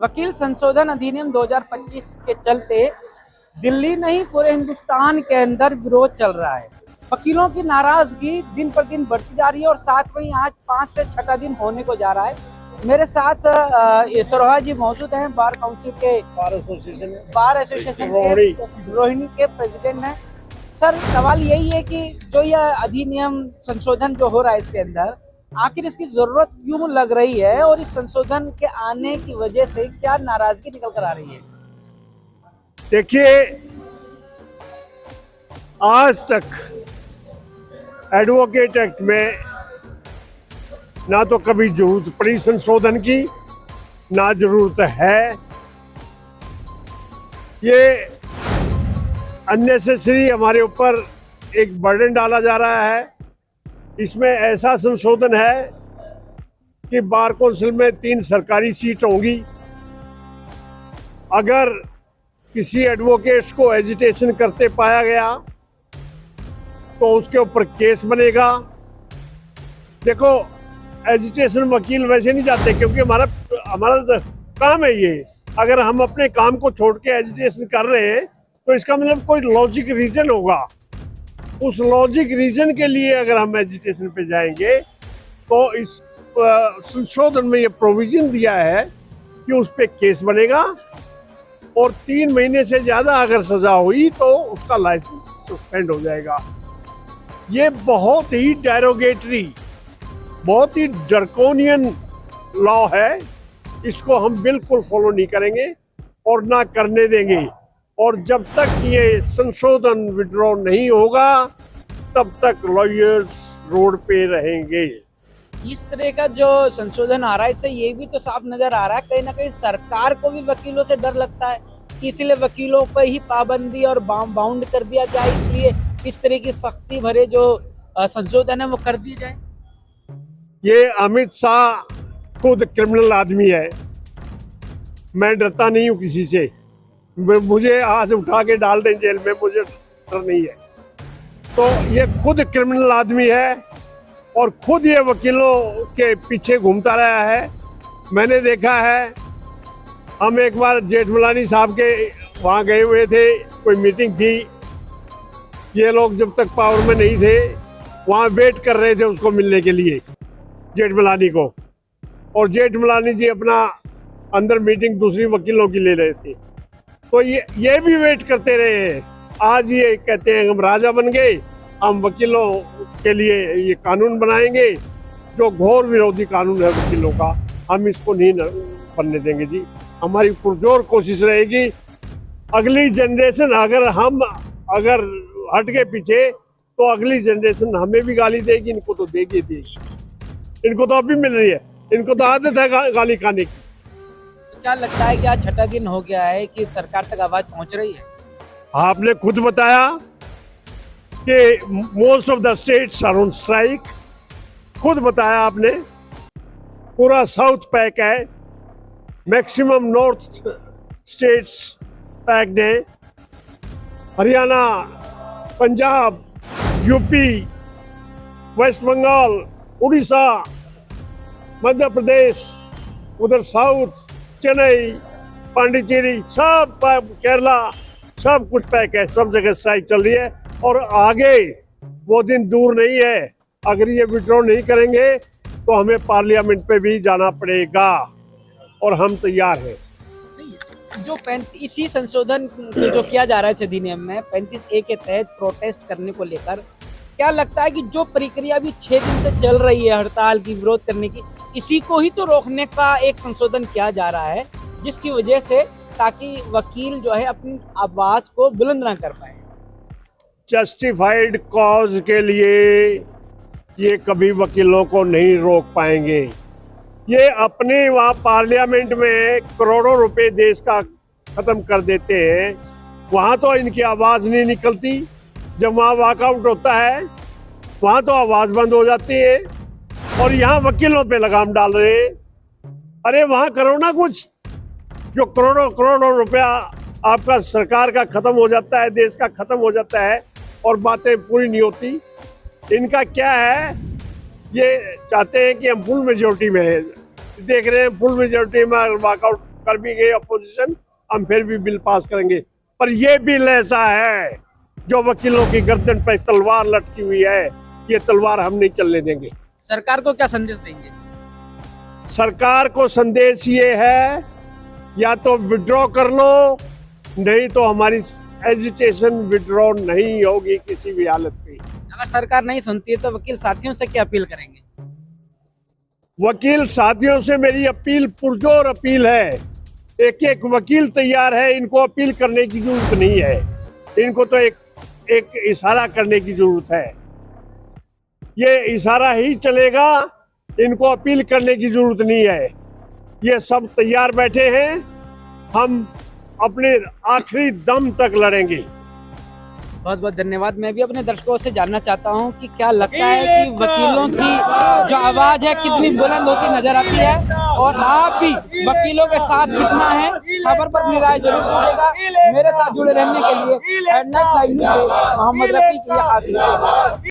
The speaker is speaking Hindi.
वकील संशोधन अधिनियम 2025 के चलते दिल्ली नहीं पूरे हिंदुस्तान के अंदर विरोध चल रहा है। वकीलों की नाराजगी दिन पर दिन बढ़ती जा रही है और साथ में ही आज 5 से 6 दिन होने को जा रहा है। मेरे साथ सरोहा जी मौजूद हैं, बार काउंसिल के बार एसोसिएशन के रोहिणी के प्रेसिडेंट हैं। सर, सवाल यही है कि जो यह अधिनियम संशोधन जो हो रहा है इसके अंदर आखिर इसकी जरूरत क्यों लग रही है और इस संशोधन के आने की वजह से क्या नाराजगी निकल कर आ रही है? देखिए, आज तक एडवोकेट एक्ट में ना तो कभी जरूरत पड़ी संशोधन की, ना जरूरत है। ये अननेसेसरी हमारे ऊपर एक बर्डन डाला जा रहा है। इसमें ऐसा संशोधन है कि बार कौंसिल में 3 सरकारी सीट होंगी। अगर किसी एडवोकेट्स को एजिटेशन करते पाया गया तो उसके ऊपर केस बनेगा। देखो, एजिटेशन वकील वैसे नहीं जाते, क्योंकि हमारा काम है ये। अगर हम अपने काम को छोड़ के एजिटेशन कर रहे हैं तो इसका मतलब कोई लॉजिक रीजन होगा। उस लॉजिक रीजन के लिए अगर हम एजिटेशन पे जाएंगे तो इस संशोधन में ये प्रोविजन दिया है कि उस पे केस बनेगा और 3 महीने से ज़्यादा अगर सज़ा हुई तो उसका लाइसेंस सस्पेंड हो जाएगा। ये बहुत ही डेरोगेटरी, बहुत ही ड्रकोनियन लॉ है। इसको हम बिल्कुल फॉलो नहीं करेंगे और ना करने देंगे। और जब तक ये संशोधन विड्रॉ नहीं होगा तब तक लॉयर्स रोड पे रहेंगे। इस तरह का जो संशोधन आ रहा है इससे ये भी तो साफ नजर आ रहा है कहीं ना कहीं सरकार को भी वकीलों से डर लगता है कि इसीलिए वकीलों पर ही पाबंदी और बाउंड कर दिया जाए, इसलिए इस तरह की सख्ती भरे जो संशोधन है वो कर दिए जाए। ये अमित शाह खुद क्रिमिनल आदमी है। मैं डरता नहीं हूँ किसी से। मुझे आज उठा के डाल दें जेल में, मुझे डर नहीं है। तो ये खुद क्रिमिनल आदमी है और खुद ये वकीलों के पीछे घूमता रहा है। मैंने देखा है, हम एक बार जेठमलानी साहब के वहाँ गए हुए थे, कोई मीटिंग थी। ये लोग जब तक पावर में नहीं थे वहाँ वेट कर रहे थे उसको मिलने के लिए, जेठमलानी को। और जेठमलानी जी अपना अंदर मीटिंग दूसरी वकीलों की ले रहे थे, तो ये भी वेट करते रहे। आज ये कहते हैं हम राजा बन गए, हम वकीलों के लिए ये कानून बनाएंगे जो घोर विरोधी कानून है वकीलों का। हम इसको नहीं बनने देंगे जी। हमारी पुरजोर कोशिश रहेगी। अगली जनरेशन अगर हट के पीछे तो अगली जनरेशन हमें भी गाली देगी, इनको तो देगी। इनको तो अभी मिल रही है, इनको तो आदत है गाली खाने की। क्या लगता है कि आज 6 दिन हो गया है कि सरकार तक आवाज पहुंच रही है? आपने खुद बताया कि most of the states are on strike. खुद बताया आपने, पूरा साउथ पैक है, मैक्सिमम नॉर्थ स्टेट्स पैक्ड है। हरियाणा, पंजाब, यूपी, वेस्ट बंगाल, उड़ीसा, मध्य प्रदेश, उधर साउथ, चेन्नई, पांडिचेरी, सब केरला, सब कुछ पैक है। सब जगह स्ट्राइक चल रही है और आगे वो दिन दूर नहीं है। अगर ये विड्रॉ नहीं करेंगे तो हमें पार्लियामेंट पे भी जाना पड़ेगा और हम तैयार हैं। जो इसी संशोधन जो किया जा रहा है इस अधिनियम में 35A के तहत प्रोटेस्ट करने को लेकर क्या लगता है कि जो प्रक्रिया अभी 6 दिन से चल रही है हड़ताल की, विरोध करने की, इसी को ही तो रोकने का एक संशोधन किया जा रहा है, जिसकी वजह से ताकि वकील जो है अपनी आवाज को बुलंद ना कर पाए। जस्टिफाइड कॉज के लिए ये कभी वकीलों को नहीं रोक पाएंगे। ये अपने वहाँ पार्लियामेंट में करोड़ों रुपए देश का खत्म कर देते हैं, वहाँ तो इनकी आवाज नहीं निकलती। जब वहाँ वॉकआउट होता है वहाँ तो आवाज बंद हो जाती है और यहाँ वकीलों पे लगाम डाल रहे हैं। अरे वहाँ करो ना कुछ। जो करोड़ों करोड़ों रुपया आपका सरकार का खत्म हो जाता है, देश का खत्म हो जाता है और बातें पूरी नहीं होती। इनका क्या है, ये चाहते हैं कि हम फुल मेजोरिटी में देख रहे हैं, फुल मेजोरिटी में वॉकआउट कर भी गए अपोजिशन, हम फिर भी बिल पास करेंगे। पर ये बिल ऐसा है जो वकीलों की गर्दन पर तलवार लटकी हुई है, ये तलवार हम नहीं चलने देंगे। सरकार को क्या संदेश देंगे? सरकार को संदेश ये है, या तो विड्रॉ कर लो, नहीं तो हमारी एजिटेशन विड्रॉ नहीं होगी किसी भी हालत में। अगर सरकार नहीं सुनती है तो वकील साथियों से क्या अपील करेंगे? वकील साथियों से मेरी अपील, पुरजोर अपील है। एक एक वकील तैयार है, इनको अपील करने की जरूरत नहीं है, इनको तो एक इशारा करने की जरूरत है। ये इशारा ही चलेगा, इनको अपील करने की जरूरत नहीं है। ये सब तैयार बैठे हैं, हम अपने आखिरी दम तक लड़ेंगे। बहुत बहुत धन्यवाद। मैं भी अपने दर्शकों से जानना चाहता हूं कि क्या लगता है कि वकीलों की जो आवाज है कितनी बुलंद होती नजर आती है, और आप भी वकीलों के साथ कितना है। खबर पर अपनी राय जरूर दीजिएगा। मेरे साथ जुड़े रहने के लिए एडनेस लाइव न्यूज़ से मोहम्मद रफी की ये खास रिपोर्ट।